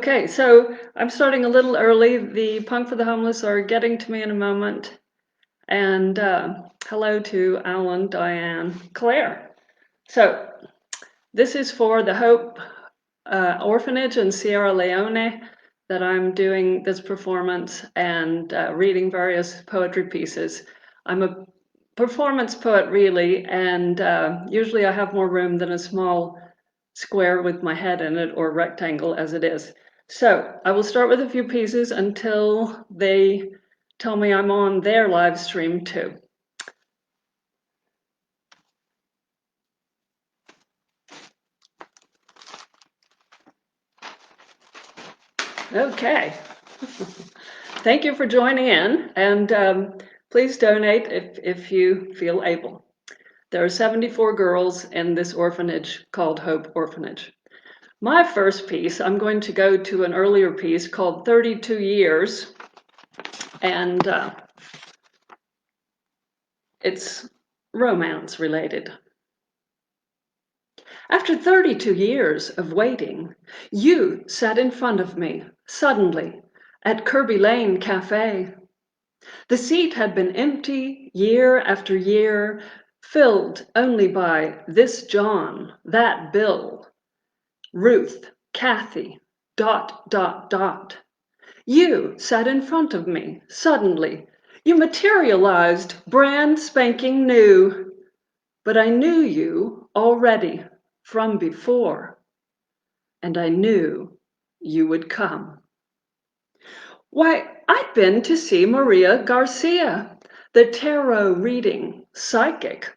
Okay, so I'm starting a little early. The Punk for the Homeless are getting to me in a moment. And hello to Alan, Diane, Claire. So this is for the Hope Orphanage in Sierra Leone that I'm doing this performance and reading various poetry pieces. I'm a performance poet, really, and usually I have more room than a small square with my head in it or rectangle as it is. So I will start with a few pieces until they tell me I'm on their live stream too. Okay. Thank you for joining in, and please donate if you feel able. There are 74 girls in this orphanage called Hope Orphanage. My first piece, I'm going to go to an earlier piece called 32 Years, and it's romance related. After 32 years of waiting, you sat in front of me, suddenly, at Kirby Lane Cafe. The seat had been empty year after year, filled only by this John, that Bill, Ruth, Kathy, ... You sat in front of me, suddenly. You materialized brand spanking new. But I knew you already from before, and I knew you would come. Why, I'd been to see Maria Garcia, the tarot reading psychic.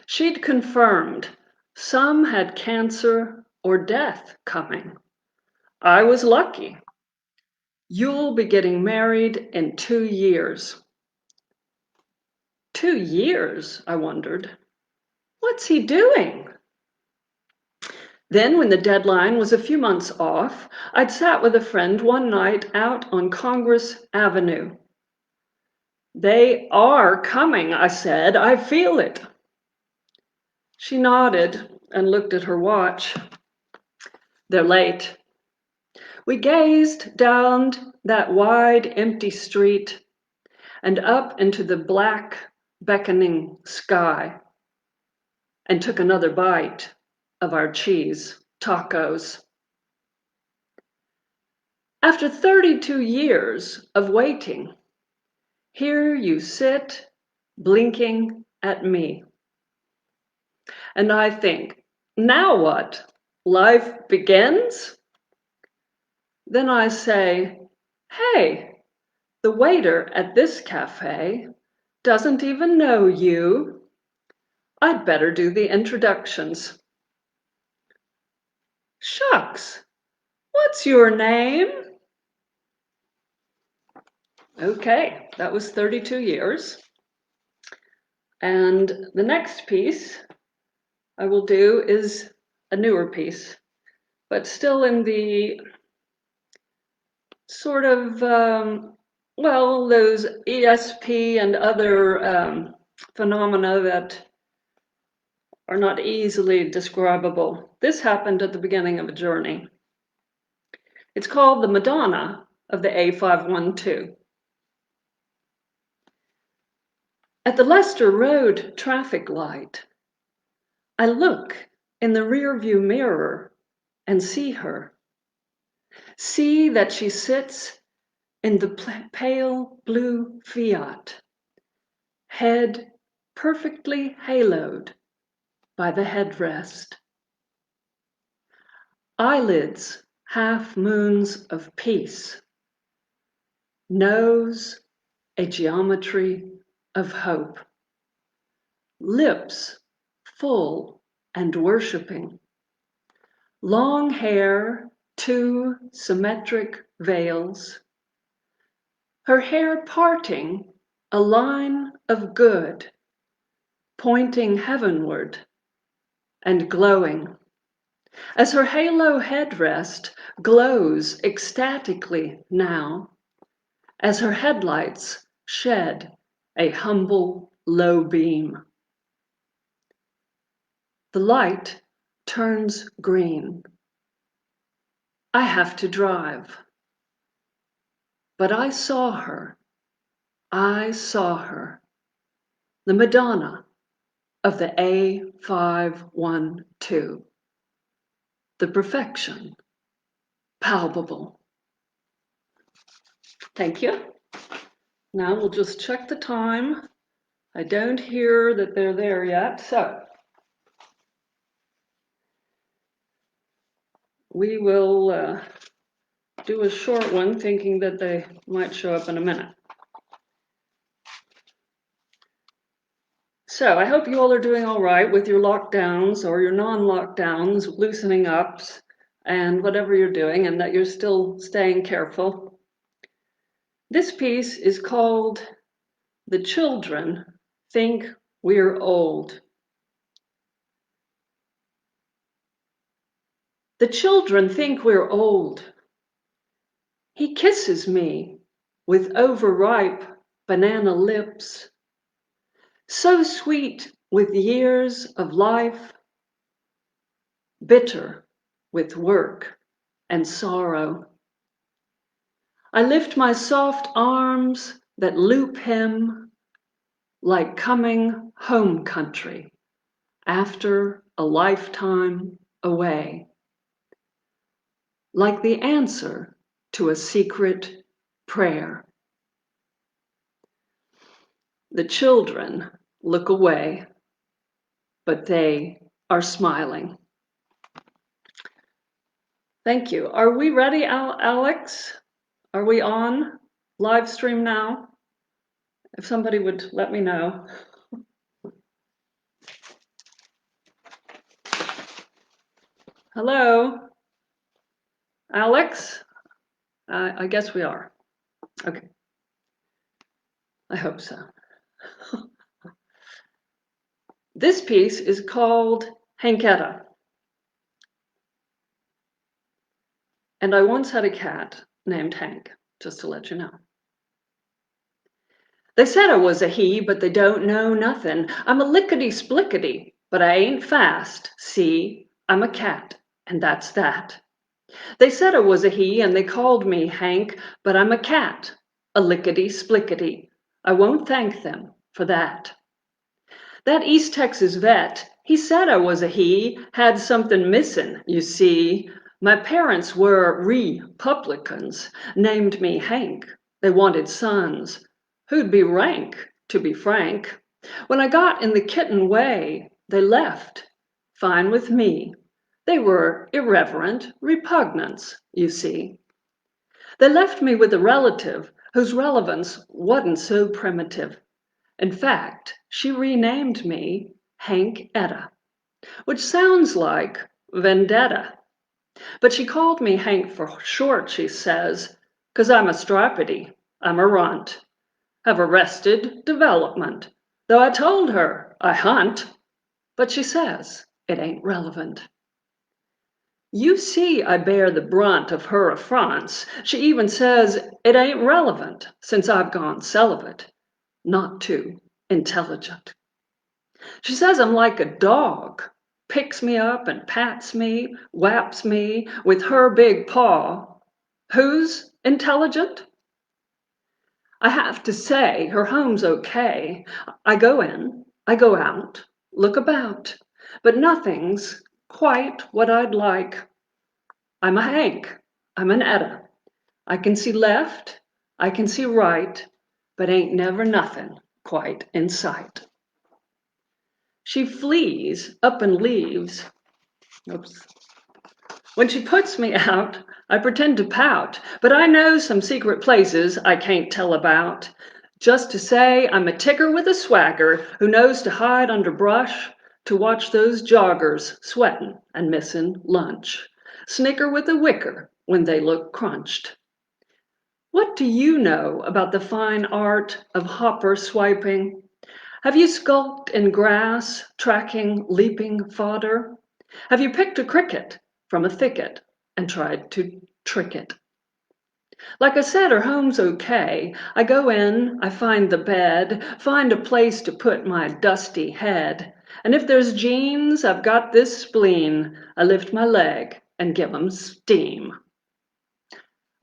She'd confirmed some had cancer or death coming. I was lucky. You'll be getting married in 2 years. 2 years, I wondered. What's he doing? Then, when the deadline was a few months off, I'd sat with a friend one night out on Congress Avenue. They are coming, I said. I feel it. She nodded and looked at her watch. They're late. We gazed down that wide, empty street and up into the black, beckoning sky and took another bite of our cheese tacos. After 32 years of waiting, here you sit, blinking at me. And I think, now what? Life begins? Then I say, hey, the waiter at this cafe doesn't even know you. I'd better do the introductions. Shucks, what's your name? Okay, that was 32 years. And the next piece I will do is a newer piece, but still in the sort of, well, those ESP and other phenomena that are not easily describable. This happened at the beginning of a journey. It's called the Madonna of the A512. At the Leicester Road traffic light, I look in the rearview mirror and see her. See that she sits in the pale blue Fiat, head perfectly haloed by the headrest. Eyelids half moons of peace. Nose a geometry of hope. Lips full and worshipping. Long hair, 2 symmetric veils. Her hair parting a line of good, pointing heavenward and glowing, as her halo headrest glows ecstatically now, as her headlights shed a humble low beam. The light turns green. I have to drive. But I saw her, the Madonna of the A512, the perfection, palpable. Thank you. Now we'll just check the time. I don't hear that they're there yet, so we will do a short one, thinking that they might show up in a minute. So I hope you all are doing all right with your lockdowns or your non-lockdowns, loosening ups, and whatever you're doing, and that you're still staying careful. This piece is called "The Children Think We're Old." The children think we're old. He kisses me with overripe banana lips, so sweet with years of life, bitter with work and sorrow. I lift my soft arms that loop him like coming home country after a lifetime away, like the answer to a secret prayer. The children look away, but they are smiling. Thank you. Are we ready, Alex? Are we on live stream now? If somebody would let me know. Hello, Alex? I guess we are. Okay. I hope so. This piece is called Etta. And I once had a cat named Hank, just to let you know. They said I was a he, but they don't know nothing. I'm a lickety-splickety, but I ain't fast. See, I'm a cat, and that's that. They said I was a he, and they called me Hank, but I'm a cat, a lickety-splickety. I won't thank them for that. That East Texas vet, he said I was a he, had something missing, you see. My parents were Republicans, named me Hank. They wanted sons, who'd be rank, to be frank. When I got in the kitten way, they left. Fine with me. They were irreverent repugnants, you see. They left me with a relative whose relevance wasn't so primitive. In fact, she renamed me Hank Etta, which sounds like vendetta. But she called me Hank for short, she says, 'cause I'm a stripedy, I'm a runt, have arrested development. Though I told her I hunt, but she says it ain't relevant. You see I bear the brunt of her affronts. She even says it ain't relevant since I've gone celibate, not too intelligent. She says I'm like a dog, picks me up and pats me, whaps me with her big paw. Who's intelligent? I have to say her home's okay. I go in, I go out, look about, but nothing's quite what I'd like. I'm a Hank, I'm an Etta. I can see left, I can see right, but ain't never nothing quite in sight. She flees up and leaves. Oops. When she puts me out, I pretend to pout, but I know some secret places I can't tell about. Just to say I'm a ticker with a swagger who knows to hide under brush, to watch those joggers sweating and missing lunch. Snicker with a wicker when they look crunched. What do you know about the fine art of hopper swiping? Have you skulked in grass, tracking leaping fodder? Have you picked a cricket from a thicket and tried to trick it? Like I said, her home's okay. I go in, I find the bed, find a place to put my dusty head. And if there's jeans, I've got this spleen. I lift my leg and give 'em steam.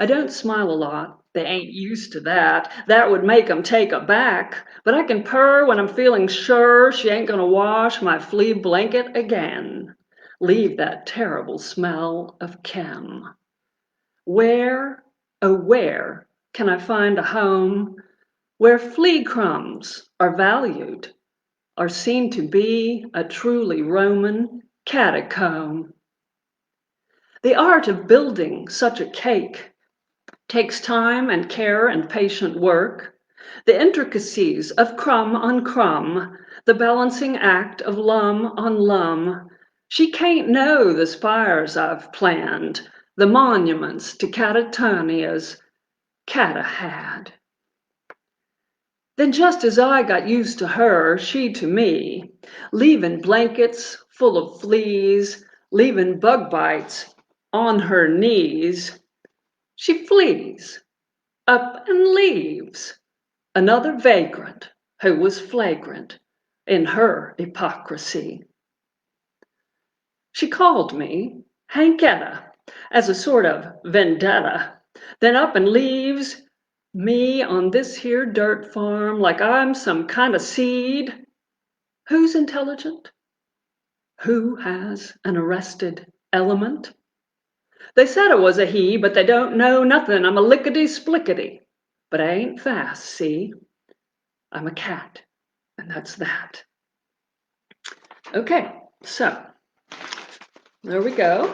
I don't smile a lot. They ain't used to that. That would make 'em take aback. But I can purr when I'm feeling sure she ain't gonna wash my flea blanket again. Leave that terrible smell of chem. Where, oh where, can I find a home where flea crumbs are valued, are seen to be a truly Roman catacomb? The art of building such a cake takes time and care and patient work. The intricacies of crumb on crumb, the balancing act of lum on lum. She can't know the spires I've planned, the monuments to Catatonia's Cata had. Then just as I got used to her, she to me, leaving blankets full of fleas, leaving bug bites on her knees, she flees up and leaves another vagrant who was flagrant in her hypocrisy. She called me Hank Etta as a sort of vendetta, then up and leaves me on this here dirt farm like I'm some kind of seed. Who's intelligent? Who has an arrested element? They said it was a he, but they don't know nothing. I'm a lickety-splickety, but I ain't fast, see? I'm a cat, and that's that. Okay, so there we go.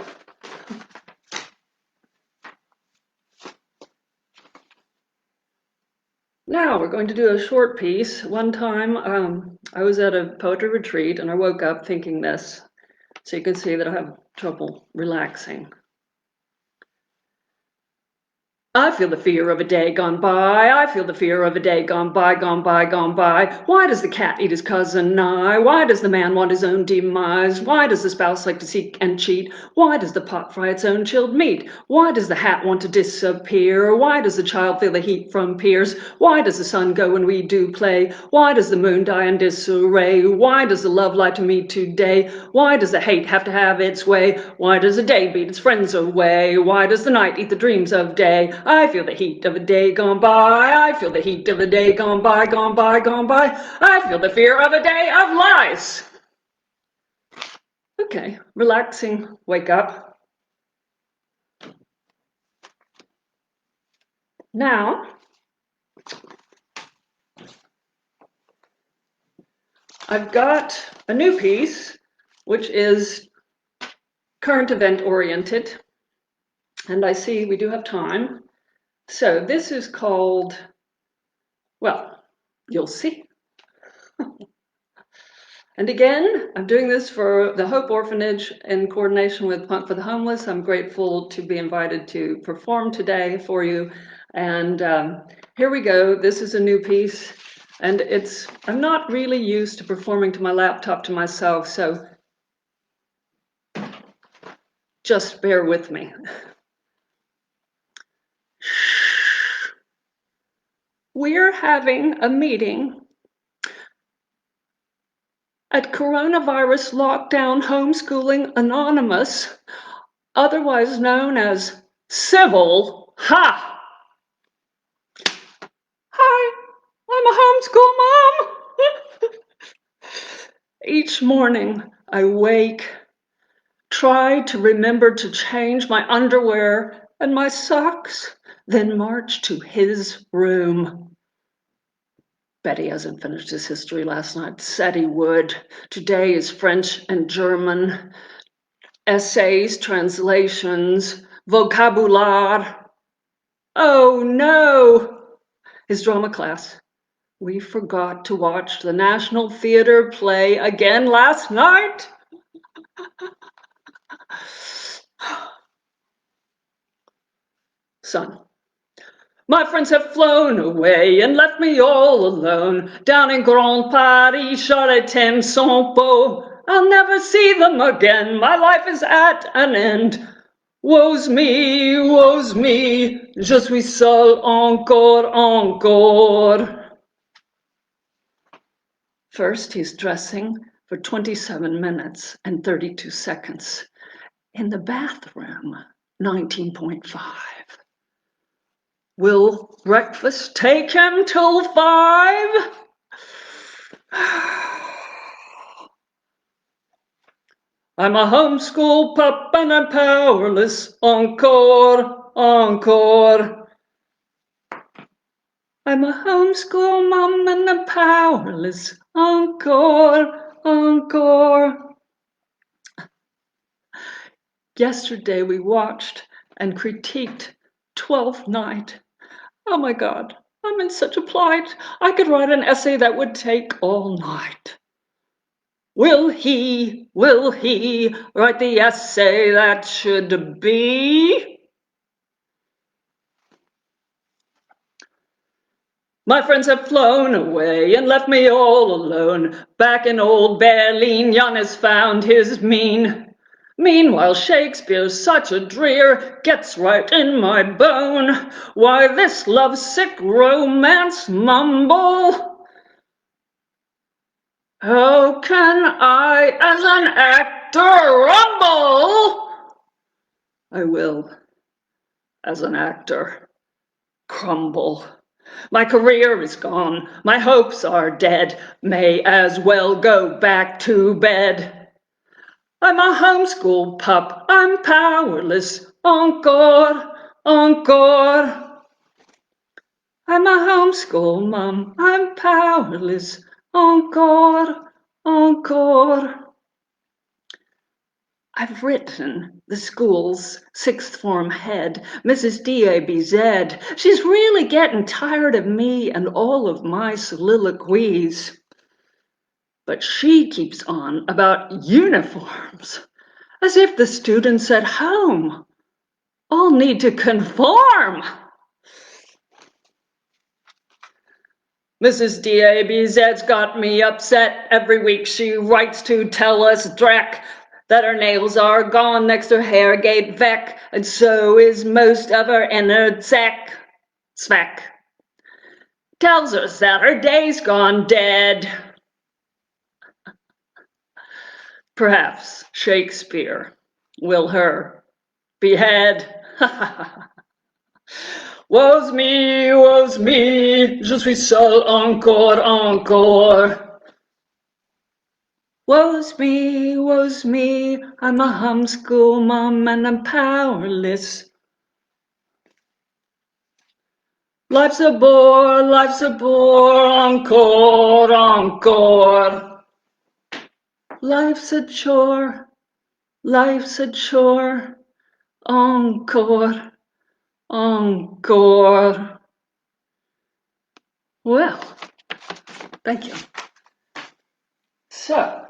Now we're going to do a short piece. One time I was at a poetry retreat and I woke up thinking this, so you can see that I have trouble relaxing. I feel the fear of a day gone by. I feel the fear of a day gone by, gone by, gone by. Why does the cat eat his cousin nigh? Why does the man want his own demise? Why does the spouse like to seek and cheat? Why does the pot fry its own chilled meat? Why does the hat want to disappear? Why does the child feel the heat from peers? Why does the sun go when we do play? Why does the moon die in disarray? Why does the love lie to me today? Why does the hate have to have its way? Why does the day beat its friends away? Why does the night eat the dreams of day? I feel the heat of a day gone by. I feel the heat of a day gone by, gone by, gone by. I feel the fear of a day of lies. Okay, relaxing, wake up. Now, I've got a new piece, which is current event oriented. And I see we do have time. So this is called, well, You'll See. And again, I'm doing this for the Hope Orphanage in coordination with Punk for the Homeless. I'm grateful to be invited to perform today for you. And here we go. This is a new piece. And I'm not really used to performing to my laptop to myself, so just bear with me. We're having a meeting at Coronavirus Lockdown Homeschooling Anonymous, otherwise known as Civil. Ha! Hi, I'm a homeschool mom. Each morning I wake, try to remember to change my underwear and my socks, then march to his room. Betty hasn't finished his history last night. Said he would. Today is French and German. Essays, translations, vocabulary. Oh no! His drama class. We forgot to watch the National Theater play again last night. Son. My friends have flown away and left me all alone. Down in Grand Paris, Charlatan sans beau. I'll never see them again. My life is at an end. Woe's me, je suis seul encore. First, he's dressing for 27 minutes and 32 seconds. In the bathroom, 19.5. Will breakfast take him till 5? I'm a homeschool pup and I'm powerless. Encore, encore. I'm a homeschool mom and I'm powerless. Encore, encore. Yesterday we watched and critiqued 12th Night. Oh my God, I'm in such a plight. I could write an essay that would take all night. Will he write the essay that should be? My friends have flown away and left me all alone. Back in old Berlin, Jan has found his mean. Meanwhile, Shakespeare's such a drear, gets right in my bone. Why this lovesick romance mumble? How can I, as an actor, rumble? I will, as an actor, crumble. My career is gone, my hopes are dead, may as well go back to bed. I'm a homeschool pup, I'm powerless, encore, encore. I'm a homeschool mum, I'm powerless, encore, encore. I've written the school's sixth form head, Mrs. DABZ. She's really getting tired of me and all of my soliloquies. But she keeps on about uniforms, as if the students at home all need to conform. Mrs. DABZ's got me upset. Every week she writes to tell us dreck that her nails are gone next her hair gate veck, and so is most of her inner speck. Tells us that her day's gone dead. Perhaps Shakespeare will her behead. Woe's me, je suis seul encore, encore. Woe's me, I'm a homeschool mom and I'm powerless. Life's a bore, encore, encore. Life's a chore, encore, encore. Well, thank you. So,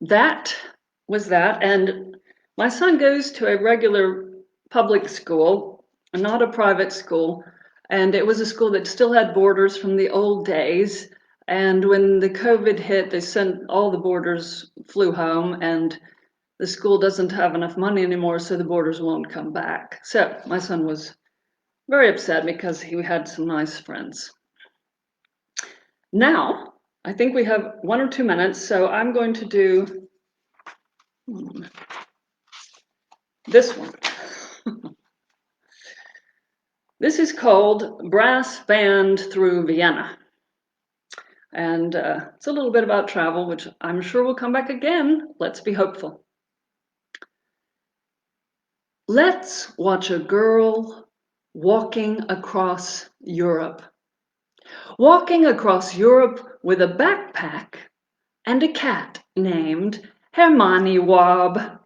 that was that, and my son goes to a regular public school, not a private school, and it was a school that still had boarders from the old days, and when the COVID hit, they sent all the boarders flew home, and the school doesn't have enough money anymore, so the boarders won't come back. So my son was very upset because he had some nice friends. Now, I think we have 1 or 2 minutes, so I'm going to do this one. This is called Brass Band Through Vienna. And it's a little bit about travel, which I'm sure will come back again. Let's be hopeful. Let's watch a girl walking across Europe. Walking across Europe with a backpack and a cat named Hermione Wob.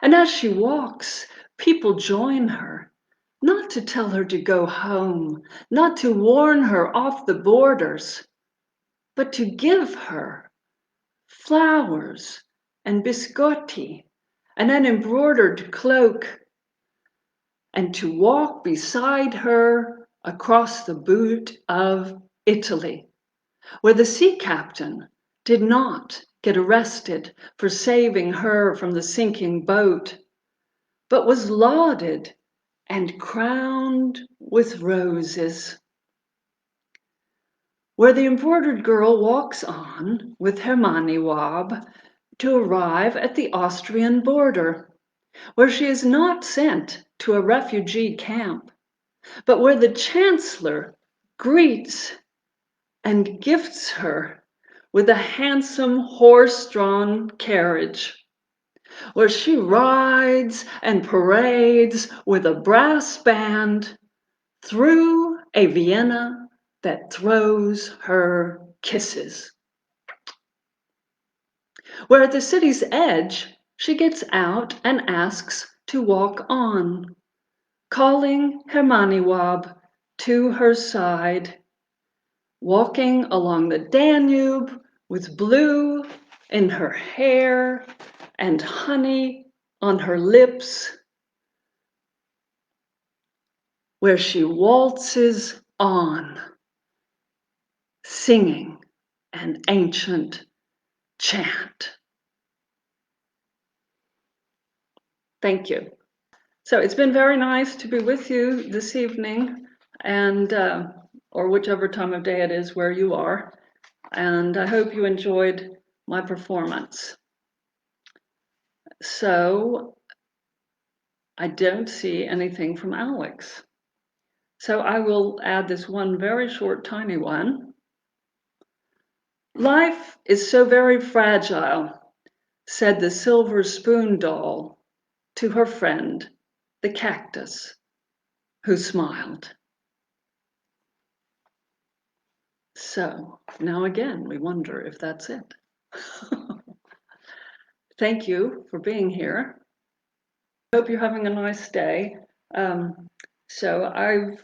And as she walks, people join her, not to tell her to go home, not to warn her off the borders, but to give her flowers and biscotti and an embroidered cloak, and to walk beside her across the boot of Italy, where the sea captain did not get arrested for saving her from the sinking boat, but was lauded and crowned with roses. Where the embroidered girl walks on with Hermione Wob to arrive at the Austrian border, where she is not sent to a refugee camp, but where the chancellor greets and gifts her with a handsome horse-drawn carriage, where she rides and parades with a brass band through a Vienna that throws her kisses. Where at the city's edge, she gets out and asks to walk on, calling Hermaniwab to her side, walking along the Danube with blue in her hair and honey on her lips, where she waltzes on, singing an ancient chant. Thank you. So it's been very nice to be with you this evening, and or whichever time of day it is where you are, and I hope you enjoyed my performance. So I don't see anything from Alex. So I will add this one very short, tiny one. Life is so very fragile, said the silver spoon doll to her friend, the cactus, who smiled. So now again, we wonder if that's it. Thank you for being here. I hope you're having a nice day. So I've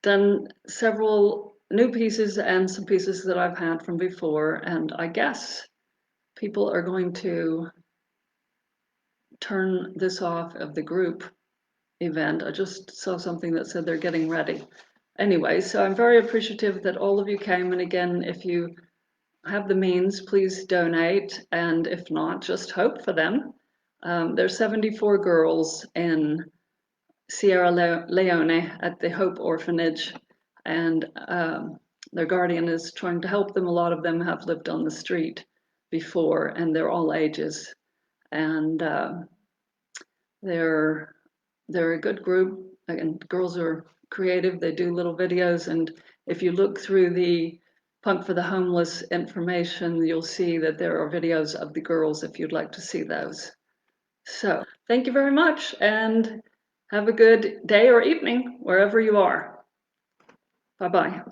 done several new pieces and some pieces that I've had from before, and I guess people are going to turn this off of the group event. I just saw something that said they're getting ready. Anyway, so I'm very appreciative that all of you came, and again, if you have the means, please donate, and if not, just hope for them. There's 74 girls in Sierra Leone at the Hope Orphanage, and their guardian is trying to help them. A lot of them have lived on the street before, and they're all ages, and they're a good group. And girls are creative. They do little videos, and if you look through the Punk for the Homeless information, you'll see that there are videos of the girls if you'd like to see those. So thank you very much, and have a good day or evening wherever you are. Bye-bye.